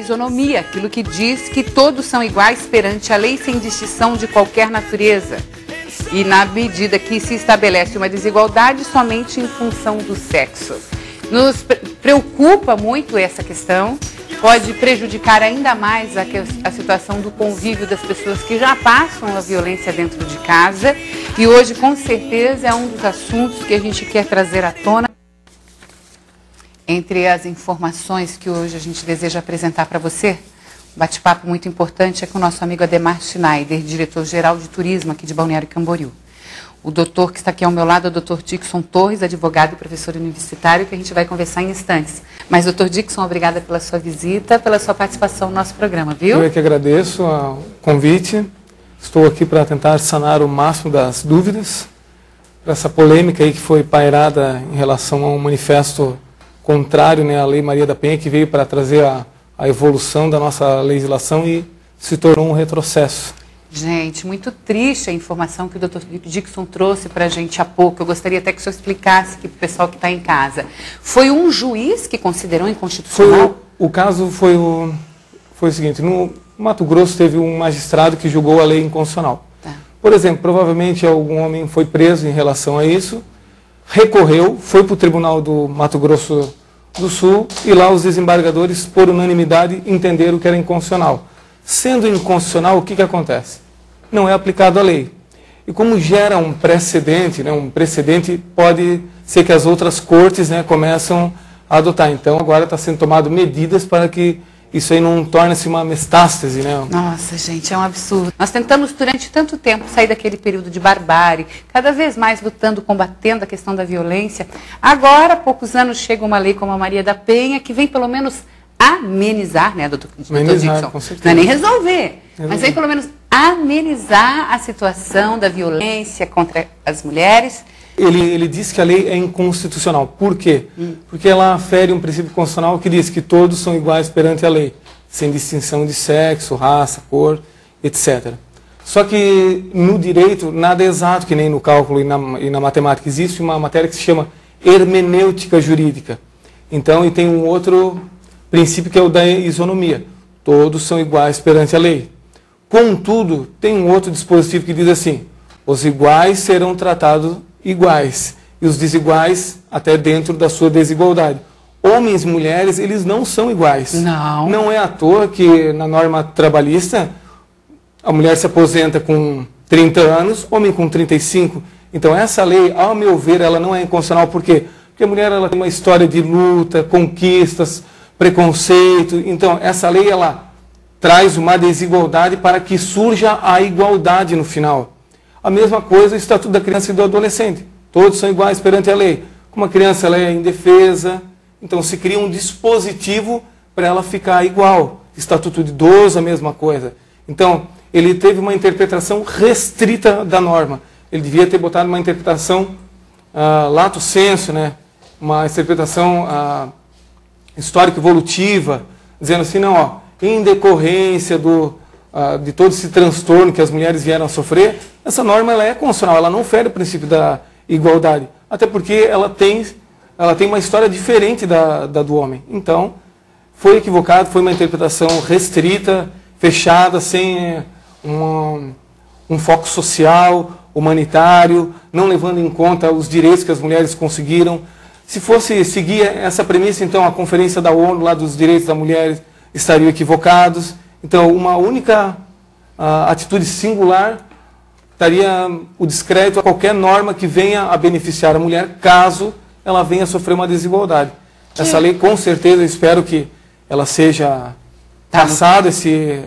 Isonomia, aquilo que diz que todos são iguais perante a lei sem distinção de qualquer natureza. E na medida que se estabelece uma desigualdade somente em função do sexo. Nos preocupa muito essa questão, pode prejudicar ainda mais a situação do convívio das pessoas que já passam a violência dentro de casa. E hoje, com certeza, é um dos assuntos que a gente quer trazer à tona. Entre as informações que hoje a gente deseja apresentar para você, um bate-papo muito importante é com o nosso amigo Ademar Schneider, diretor-geral de turismo aqui de Balneário Camboriú. O doutor que está aqui ao meu lado é o doutor Dixon Torres, advogado e professor universitário, que a gente vai conversar em instantes. Mas, doutor Dixon, obrigada pela sua visita, pela sua participação no nosso programa, viu? Eu é que agradeço o convite. Estou aqui para tentar sanar o máximo das dúvidas, para essa polêmica aí que foi pairada em relação a um manifesto contrário, né, à Lei Maria da Penha, que veio para trazer a evolução da nossa legislação e se tornou um retrocesso. Gente, muito triste a informação que o Dr. Dixon trouxe para a gente há pouco. Eu gostaria até que o senhor explicasse aqui para o pessoal que está em casa. Foi um juiz que considerou inconstitucional? O caso foi o seguinte: no Mato Grosso teve um magistrado que julgou a lei inconstitucional. Tá. Por exemplo, provavelmente algum homem foi preso em relação a isso, recorreu, foi para o Tribunal do Mato Grosso do Sul e lá os desembargadores, por unanimidade, entenderam que era inconstitucional. Sendo inconstitucional, o que acontece? Não é aplicado a lei. E como gera um precedente, né, um precedente, pode ser que as outras cortes, né, começam a adotar. Então agora está sendo tomado medidas para que isso aí não torne-se uma metástase, né? Nossa, gente, é um absurdo. Nós tentamos durante tanto tempo sair daquele período de barbárie, cada vez mais lutando, combatendo a questão da violência. Agora, há poucos anos, chega uma lei como a Maria da Penha, que vem pelo menos amenizar, né, doutor Dixon? Com certeza. Não é nem resolver, mas vem pelo menos amenizar a situação da violência contra as mulheres. Ele diz que a lei é inconstitucional. Por quê? Porque ela fere um princípio constitucional que diz que todos são iguais perante a lei, sem distinção de sexo, raça, cor, etc. Só que no direito nada é exato, que nem no cálculo e na matemática. Existe uma matéria que se chama hermenêutica jurídica. Então, e tem um outro princípio que é o da isonomia. Todos são iguais perante a lei. Contudo, tem um outro dispositivo que diz assim: os iguais serão tratados iguais e os desiguais até dentro da sua desigualdade. Homens e mulheres, eles não são iguais. Não. Não é à toa que na norma trabalhista a mulher se aposenta com 30 anos, homem com 35. Então essa lei, ao meu ver, ela não é inconstitucional. Por quê? Porque a mulher ela tem uma história de luta, conquistas, preconceito. Então essa lei ela traz uma desigualdade para que surja a igualdade no final. A mesma coisa o Estatuto da Criança e do Adolescente. Todos são iguais perante a lei. Como a criança ela é indefesa, então se cria um dispositivo para ela ficar igual. Estatuto de Idoso, a mesma coisa. Então, ele teve uma interpretação restrita da norma. Ele devia ter botado uma interpretação lato sensu, né? Uma interpretação histórico-evolutiva, dizendo assim, não, ó, em decorrência de todo esse transtorno que as mulheres vieram a sofrer, essa norma ela é constitucional, ela não fere o princípio da igualdade, até porque ela tem uma história diferente da do homem. Então, foi equivocado, foi uma interpretação restrita, fechada, sem um foco social, humanitário, não levando em conta os direitos que as mulheres conseguiram. Se fosse seguir essa premissa, então a Conferência da ONU lá dos Direitos da Mulher estariam equivocados. Então, uma única atitude singular daria o descrédito a qualquer norma que venha a beneficiar a mulher, caso ela venha a sofrer uma desigualdade. Essa lei, com certeza, eu espero que ela seja cassada,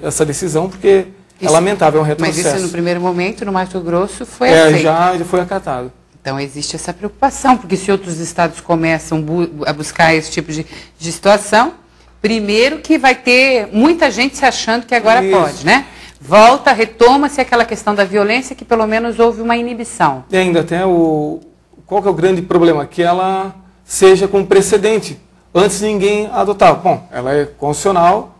essa decisão, porque é lamentável, é um retrocesso. Mas isso, no primeiro momento, no Mato Grosso, foi aceito. Já foi acatado. Então, existe essa preocupação, porque se outros estados começam a buscar esse tipo de situação, primeiro que vai ter muita gente se achando que agora pode, né? Retoma-se aquela questão da violência, que pelo menos houve uma inibição. E ainda tem qual que é o grande problema? Que ela seja com precedente. Antes ninguém adotava. Bom, ela é constitucional,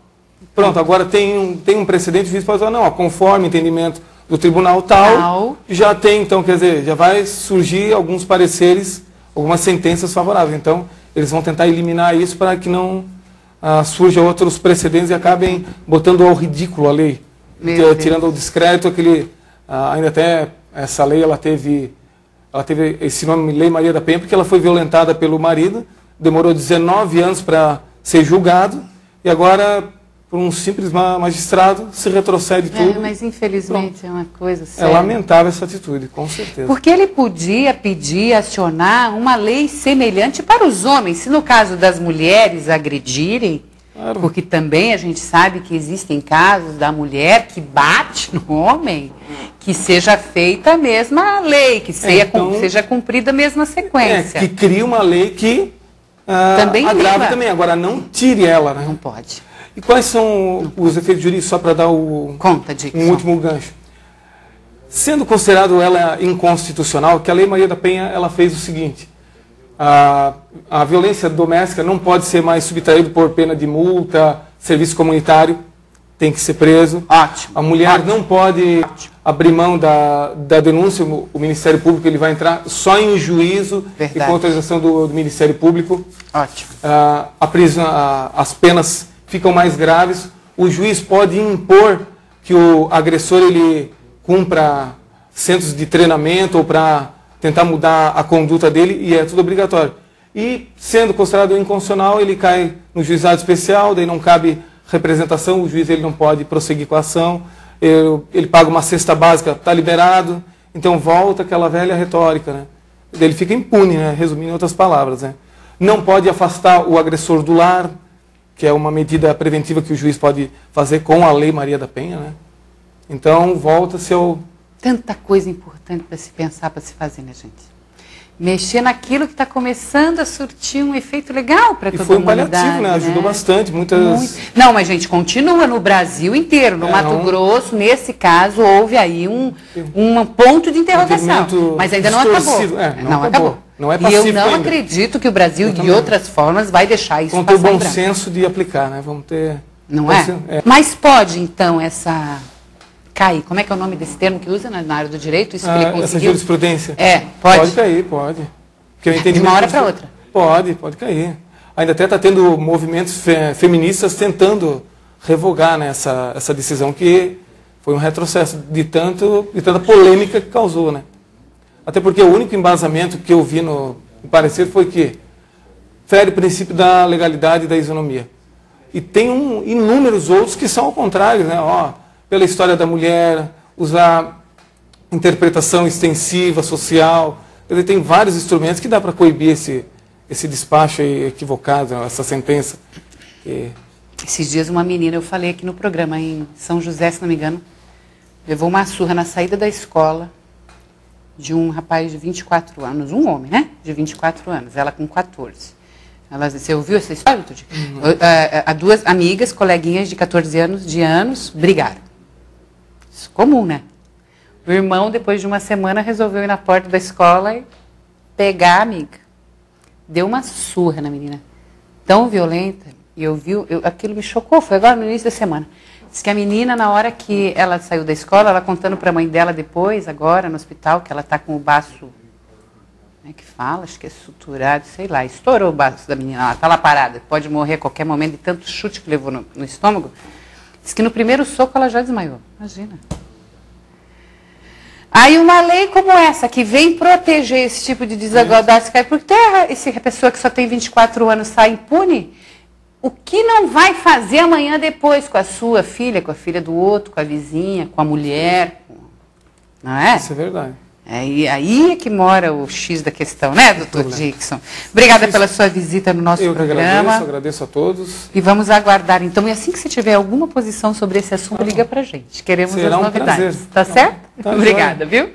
pronto, agora tem um precedente, o juiz pode falar, não, conforme entendimento do tribunal tal, já tem, então, quer dizer, já vai surgir alguns pareceres, algumas sentenças favoráveis. Então, eles vão tentar eliminar isso para que não surjam outros precedentes e acabem botando ao ridículo a lei, tirando ao descrédito aquele... ainda até essa lei, ela teve esse nome, Lei Maria da Penha, porque ela foi violentada pelo marido, demorou 19 anos para ser julgado, e agora, por um simples magistrado, se retrocede tudo. Mas infelizmente pronto. É uma coisa séria. É lamentável essa atitude, com certeza. Porque ele podia pedir, acionar uma lei semelhante para os homens, se no caso das mulheres agredirem, claro. Porque também a gente sabe que existem casos da mulher que bate no homem, que seja feita a mesma lei, que seja cumprida a mesma sequência. Que crie uma lei que também agrave também. Agora, não tire ela, né? Não pode. E quais são os efeitos jurídicos, só para dar um último gancho? Sendo considerado ela inconstitucional, que a Lei Maria da Penha ela fez o seguinte: a violência doméstica não pode ser mais subtraída por pena de multa, serviço comunitário, tem que ser preso. Ótimo. A mulher não pode abrir mão da denúncia, o Ministério Público ele vai entrar só em juízo e com autorização do Ministério Público. Ótimo. As penas ficam mais graves. O juiz pode impor que o agressor ele cumpra centros de treinamento ou para tentar mudar a conduta dele, e é tudo obrigatório. E, sendo considerado inconstitucional, ele cai no juizado especial, daí não cabe representação, o juiz ele não pode prosseguir com a ação, ele paga uma cesta básica, está liberado, então volta aquela velha retórica, né? Ele fica impune, né? Resumindo em outras palavras, né? Não pode afastar o agressor do lar, que é uma medida preventiva que o juiz pode fazer com a Lei Maria da Penha, né? Então, volta-se ao... Tanta coisa importante para se pensar, para se fazer, né, gente? Mexer naquilo que está começando a surtir um efeito legal para toda a humanidade. E foi um paliativo, né? Ajudou bastante. Não, mas, gente, continua no Brasil inteiro. No Mato Grosso, nesse caso, houve aí um ponto de interrogação. Mas ainda não acabou. Não acabou. Não é passivo e eu não acredito que o Brasil, de outras formas, vai deixar isso passar. Com o bom senso de aplicar, né? Vamos ter... Não é? Mas pode, então, essa... cair. Como é que é o nome desse termo que usa na área do direito? Isso que ele conseguiu? Essa jurisprudência? Pode. Pode cair, pode. De uma hora para outra? Pode cair. Ainda até está tendo movimentos feministas tentando revogar, né, essa decisão, que foi um retrocesso de tanta polêmica que causou, né? Até porque o único embasamento que eu vi no parecer foi que fere o princípio da legalidade e da isonomia. E tem inúmeros outros que são ao contrário, né? Pela história da mulher, usar interpretação extensiva, social. Ele tem vários instrumentos que dá para coibir esse despacho equivocado, essa sentença. Esses dias uma menina, eu falei aqui no programa, em São José, se não me engano, levou uma surra na saída da escola de um rapaz de 24 anos, um homem, né? De 24 anos, ela com 14. Você ouviu essa história, Tudy? Duas amigas, coleguinhas de 14 anos, brigaram. Isso é comum, né? O irmão, depois de uma semana, resolveu ir na porta da escola e pegar a amiga. Deu uma surra na menina. Tão violenta. E aquilo me chocou. Foi agora no início da semana. Diz que a menina, na hora que ela saiu da escola, ela contando para a mãe dela depois, agora, no hospital, que ela está com o baço... Como é que fala? Acho que é suturado, sei lá. Estourou o baço da menina. Ela está lá parada. Pode morrer a qualquer momento de tanto chute que levou no estômago. Diz que no primeiro soco ela já desmaiou. Imagina. Aí uma lei como essa, que vem proteger esse tipo de desigualdade, cai por terra, essa pessoa que só tem 24 anos sai impune, o que não vai fazer amanhã depois com a sua filha, com a filha do outro, com a vizinha, com a mulher? Não é? Isso é verdade. Aí é que mora o X da questão, né, doutor Dixon? Obrigada pela sua visita no nosso programa. Eu agradeço a todos. E vamos aguardar, então, e assim que você tiver alguma posição sobre esse assunto, liga pra gente. Queremos as novidades. Tá certo? Tá, obrigada, viu?